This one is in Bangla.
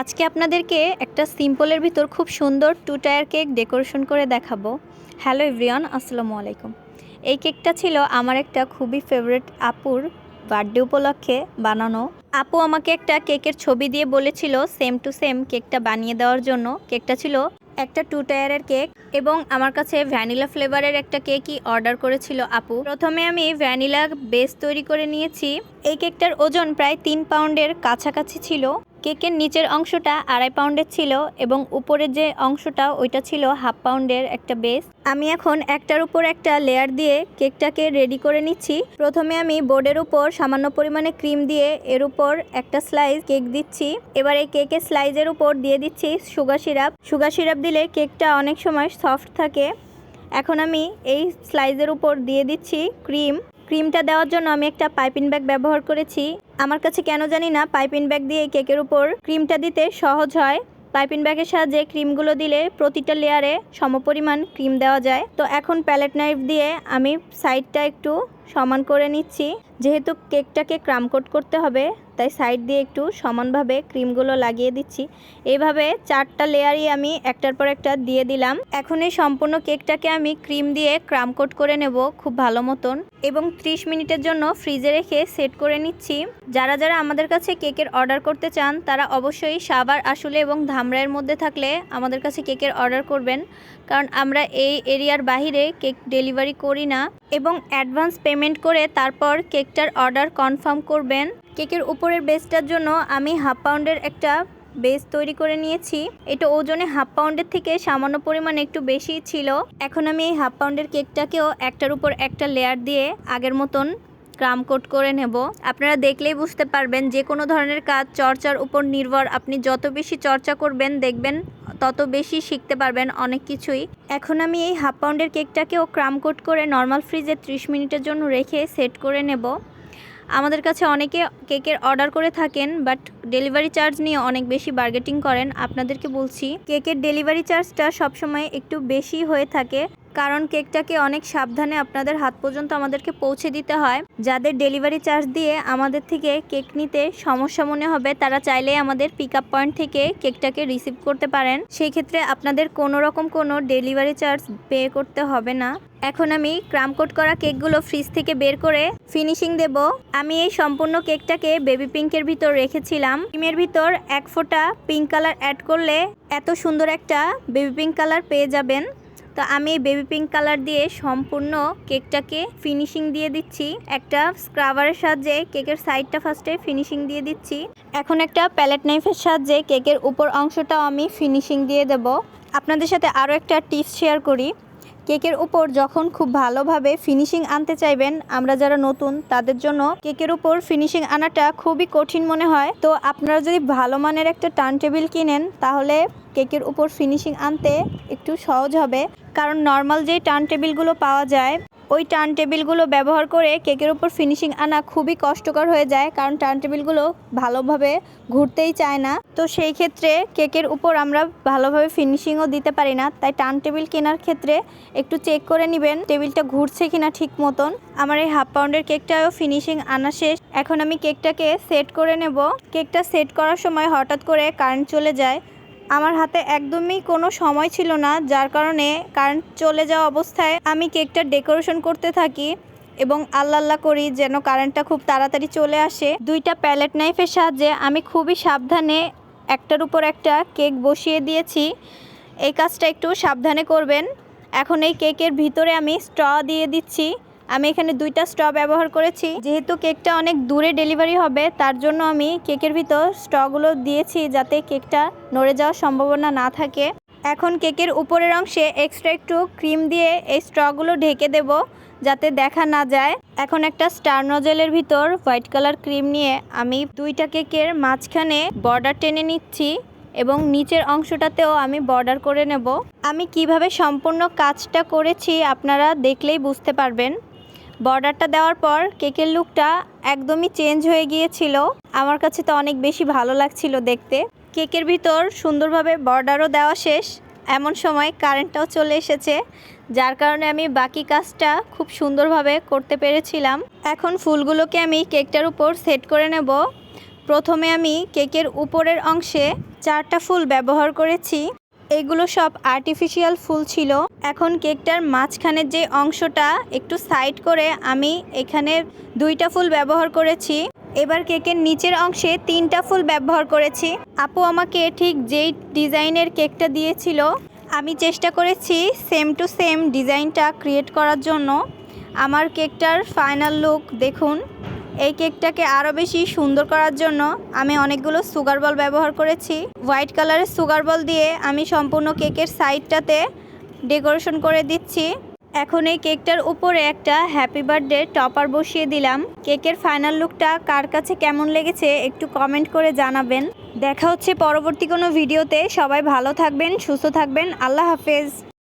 আজকে আপনাদেরকে একটা সিম্পলের ভিতর খুব সুন্দর 2 টায়ার কেক ডেকোরেশন করে দেখাবো। হ্যালো এভরিওয়ান, আসসালামু আলাইকুম। এই কেকটা ছিল আমার একটা খুবই ফেভারিট আপুর বার্থডে উপলক্ষে বানানো। আপু আমাকে একটা কেকের ছবি দিয়ে বলেছিল সেম টু সেম কেকটা বানিয়ে দেওয়ার জন্য। কেকটা ছিল একটা 2 টায়ারের কেক এবং আমার কাছে ভ্যানিলা ফ্লেভারের একটা কেকই অর্ডার করেছিল আপু। প্রথমে আমি ভ্যানিলা বেস তৈরি করে নিয়েছি। এই কেকটার ওজন প্রায় 3 পাউন্ডের কাছাকাছি ছিল। কেকের নিচের অংশটা 2.5 পাউন্ডের ছিল এবং উপরের যে অংশটা ওইটা ছিল 1/2 পাউন্ডের একটা বেস। আমি এখন একটার উপর একটা লেয়ার দিয়ে কেকটাকে রেডি করে নিচ্ছি। প্রথমে আমি বোর্ডের উপর সামান্য পরিমাণে ক্রিম দিয়ে এর উপর একটা স্লাইস কেক দিচ্ছি। এবার এই কেকের স্লাইসের উপর দিয়ে দিচ্ছি সুগার সিরাপ। সুগার সিরাপ দিলে কেকটা অনেক সময় সফট থাকে। এখন আমি এই স্লাইসের উপর দিয়ে দিচ্ছি ক্রিমটা দেওয়ার জন্য আমি একটা পাইপিং ব্যাগ ব্যবহার করেছি। আমার কাছে কেন জানি না পাইপিং ব্যাগ দিয়ে কেকের উপর ক্রিমটা দিতে সহজ হয়। পাইপিং ব্যাগের সাহায্যে ক্রিমগুলো দিলে প্রতিটা লেয়ারে সমপরিমাণ ক্রিম দেওয়া যায়। তো এখন প্যালেট নাইফ দিয়ে আমি সাইডটা একটু সমান করে নিচ্ছি। যেহেতু কেকটাকে ক্রাম কোট করতে হবে তাই সাইড দিয়ে একটু সমানভাবে ক্রিমগুলো লাগিয়ে দিচ্ছি। এইভাবে 4টা লেয়ারই আমি একটার পর একটা দিয়ে দিলাম। এখন এই সম্পূর্ণ কেকটাকে আমি ক্রিম দিয়ে ক্রাম কোট করে নেব খুব ভালো মতন এবং 30 মিনিটের জন্য ফ্রিজে রেখে সেট করে নিচ্ছি। যারা যারা আমাদের কাছে কেকের অর্ডার করতে চান তারা অবশ্যই সাভার আসলে এবং ধামরাইয়ের মধ্যে থাকলে আমাদের কাছে কেকের অর্ডার করবেন, কারণ আমরা এই এরিয়ার বাইরে কেক ডেলিভারি করি না। এবং অ্যাডভান্স পেমেন্ট করে তারপর কেকটার অর্ডার কনফার্ম করবেন। কেকের উপরের বেসটার জন্য আমি 1/2 পাউন্ডের একটা বেস তৈরি করে নিয়েছি। এটা ওজনে 1/2 পাউন্ডের থেকে সামান্য পরিমাণে একটু বেশি ছিল। এখন আমি এই 1/2 পাউন্ডের কেকটাকেও একটার উপর একটা লেয়ার দিয়ে আগের মতন ক্রাম কোট করে নেব। আপনারা দেখলেই বুঝতে পারবেন যে কোনো ধরনের কাজ চর্চার উপর নির্ভর। আপনি যত বেশি চর্চা করবেন দেখবেন তত বেশি শিখতে পারবেন অনেক কিছুই। এখন আমি এই 1/2 পাউন্ডের কেকটাকেও ক্রাম কোট করে নর্মাল ফ্রিজে 30 মিনিটের জন্য রেখে সেট করে নেব। আমাদের কাছে অনেকে কেকের অর্ডার করে থাকেন বাট ডেলিভারি চার্জ নিয়ে অনেক বেশি বার্গেটিং করেন। আপনাদেরকে বলছি কেকের ডেলিভারি চার্জটা সবসময় একটু বেশি হয়ে থাকে, কারণ কেকটাকে অনেক সাবধানে আপনাদের হাত পর্যন্ত আমাদেরকে পৌঁছে দিতে হয়। যাদের ডেলিভারি চার্জ দিয়ে আমাদের থেকে কেক নিতে সমস্যা মনে হবে তারা চাইলে আমাদের পিক আপ পয়েন্ট থেকে কেকটাকে রিসিভ করতে পারেন। সেই ক্ষেত্রে আপনাদের কোনো রকম কোনো ডেলিভারি চার্জ পে করতে হবে না। এখন আমি ক্রাম কোট করা কেকগুলো ফ্রিজ থেকে বের করে ফিনিশিং দেব। আমি এই সম্পূর্ণ কেকটাকে বেবি পিঙ্কের ভিতর রেখেছিলাম। ক্রিমের ভিতর 1 ফোঁটা পিঙ্ক কালার অ্যাড করলে এত সুন্দর একটা বেবি পিঙ্ক কালার পেয়ে যাবেন। তো আমি এই বেবি পিঙ্ক কালার দিয়ে সম্পূর্ণ কেকটাকে ফিনিশিং দিয়ে দিচ্ছি। একটা স্ক্রাবারের সাহায্যে কেকের সাইডটা ফার্স্টে ফিনিশিং দিয়ে দিচ্ছি। এখন একটা প্যালেট নাইফের সাহায্যে কেকের উপর অংশটাও আমি ফিনিশিং দিয়ে দেব। আপনাদের সাথে আরও একটা টিপস শেয়ার করি। কেকের উপর যখন খুব ভালোভাবে ফিনিশিং আনতে চাইবেন, আমরা যারা নতুন তাদের জন্য কেকের উপর ফিনিশিং আনাটা খুবই কঠিন মনে হয়। তো আপনারা যদি ভালো মানের একটা টার্ন টেবিল কিনেন তাহলে কেকের উপর ফিনিশিং আনতে একটু সহজ হবে, কারণ নর্মাল যে টার্ন টেবিলগুলো পাওয়া যায় ওই টার্ন টেবিলগুলো ব্যবহার করে কেকের উপর ফিনিশিং আনা খুবই কষ্টকর হয়ে যায়, কারণ টার্ন টেবিলগুলো ভালোভাবে ঘুরতেই চায় না। তো সেই ক্ষেত্রে কেকের উপর আমরা ভালোভাবে ফিনিশিংও দিতে পারি না। তাই টার্ন টেবিল কেনার ক্ষেত্রে একটু চেক করে নেবেন টেবিলটা ঘুরছে কিনা ঠিক মতন। আমার এই 1/2 পাউন্ডের কেকটাও ফিনিশিং আনা শেষ। এখন আমি কেকটাকে সেট করে নেব। কেকটা সেট করার সময় হঠাৎ করে কারেন্ট চলে যায়। আমার হাতে একদমই কোনো সময় ছিল না, যার কারণে কারেন্ট চলে যাওয়া অবস্থায় আমি কেকটা ডেকোরেশন করতে থাকি এবং আল্লাহ করি যেন কারেন্টটা খুব তাড়াতাড়ি চলে আসে। 2টা প্যালেট নাইফের সাহায্যে আমি খুবই সাবধানে একটার উপর একটা কেক বসিয়ে দিয়েছি। এই কাজটা একটু সাবধানে করবেন। এখন এই কেকের ভিতরে আমি স্ট্র দিয়ে দিচ্ছি। আমি এখানে 2টা স্ট্র ব্যবহার করেছি। যেহেতু কেকটা অনেক দূরে ডেলিভারি হবে তার জন্য আমি কেকের ভিতর স্ট্রগুলো দিয়েছি যাতে কেকটা নড়ে যাওয়ার সম্ভাবনা না থাকে। এখন কেকের উপরের অংশে এক্সট্রা একটু ক্রিম দিয়ে এই স্ট্রগুলো ঢেকে দেব যাতে দেখা না যায়। এখন একটা স্টার নজেলের ভিতর হোয়াইট কালার ক্রিম নিয়ে আমি 2টা কেকের মাঝখানে বর্ডার টেনে নিচ্ছি এবং নিচের অংশটাতেও আমি বর্ডার করে নেব। আমি কিভাবে সম্পূর্ণ কাজটা করেছি আপনারা দেখলেই বুঝতে পারবেন। বর্ডারটা দেওয়ার পর কেকের লুকটা একদমই চেঞ্জ হয়ে গিয়েছিল। আমার কাছে তো অনেক বেশি ভালো লাগছিল দেখতে। কেকের ভিতর সুন্দরভাবে বর্ডারও দেওয়া শেষ। এমন সময় কারেন্টটাও চলে এসেছে, যার কারণে আমি বাকি কাজটা খুব সুন্দরভাবে করতে পেরেছিলাম। এখন ফুলগুলোকে আমি কেকটার উপর সেট করে নেব। প্রথমে আমি কেকের উপরের অংশে 4টা ফুল ব্যবহার করেছি। এগুলো সব আর্টিফিশিয়াল ফুল ছিল। এখন কেকটার মাঝখানের যে অংশটা একটু সাইড করে আমি এখানে 2টা ফুল ব্যবহার করেছি। এবার কেকের নিচের অংশে 3টা ফুল ব্যবহার করেছি। আপু আমাকে ঠিক যেই ডিজাইনের কেকটা দিয়েছিল আমি চেষ্টা করেছি সেম টু সেম ডিজাইনটা ক্রিয়েট করার জন্য। আমার কেকটার ফাইনাল লুক দেখুন। এই কেকটাকে আরও বেশি সুন্দর করার জন্য আমি অনেকগুলো সুগার বল ব্যবহার করেছি। হোয়াইট কালারের সুগার বল দিয়ে আমি সম্পূর্ণ কেকের সাইডটাতে ডেকোরেশন করে দিচ্ছি। এখন এই কেকটার উপরে একটা হ্যাপি বার্থডে টপার বসিয়ে দিলাম। কেকের ফাইনাল লুকটা কার কাছে কেমন লেগেছে একটু কমেন্ট করে জানাবেন। দেখা হচ্ছে পরবর্তী কোনো ভিডিওতে। সবাই ভালো থাকবেন, সুস্থ থাকবেন। আল্লাহ হাফেজ।